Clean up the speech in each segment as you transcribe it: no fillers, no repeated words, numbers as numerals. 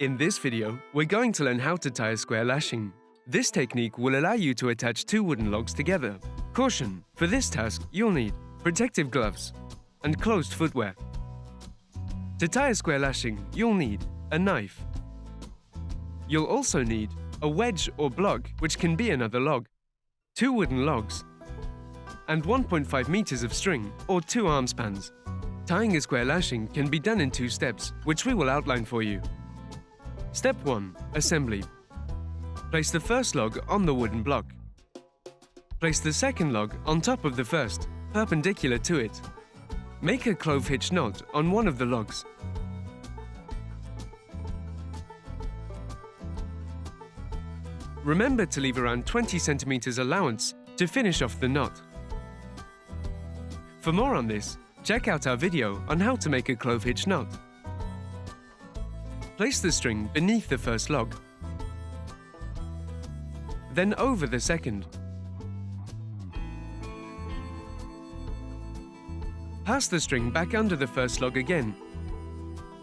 In this video, we're going to learn how to tie a square lashing. This technique will allow you to attach two wooden logs together. Caution! For this task, you'll need protective gloves and closed footwear. To tie a square lashing, you'll need a knife. You'll also need a wedge or block, which can be another log, two wooden logs, and 1.5 meters of string or 2 arm spans. Tying a square lashing can be done in 2 steps, which we will outline for you. Step 1. Assembly. Place the first log on the wooden block. Place the second log on top of the first, perpendicular to it. Make a clove hitch knot on one of the logs. Remember to leave around 20 centimeters allowance to finish off the knot. For more on this, check out our video on how to make a clove hitch knot. Place the string beneath the first log, then over the second. Pass the string back under the first log again.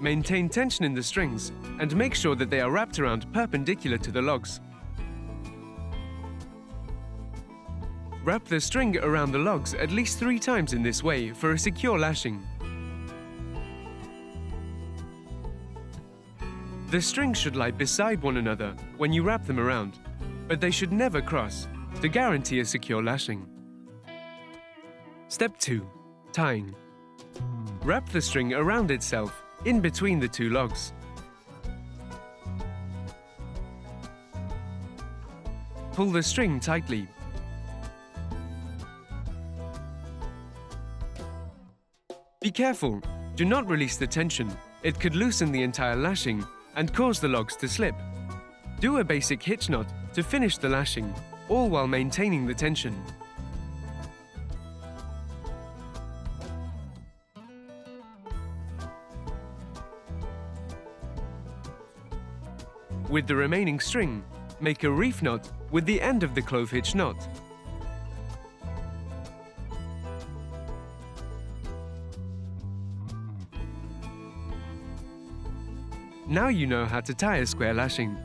Maintain tension in the strings and make sure that they are wrapped around perpendicular to the logs. Wrap the string around the logs at least 3 times in this way for a secure lashing. The strings should lie beside one another when you wrap them around, but they should never cross to guarantee a secure lashing. Step 2. Tying. Wrap the string around itself in between the 2 logs. Pull the string tightly. Be careful, do not release the tension. It could loosen the entire lashing and cause the logs to slip. Do a basic hitch knot to finish the lashing, all while maintaining the tension. With the remaining string, make a reef knot with the end of the clove hitch knot. Now you know how to tie a square lashing.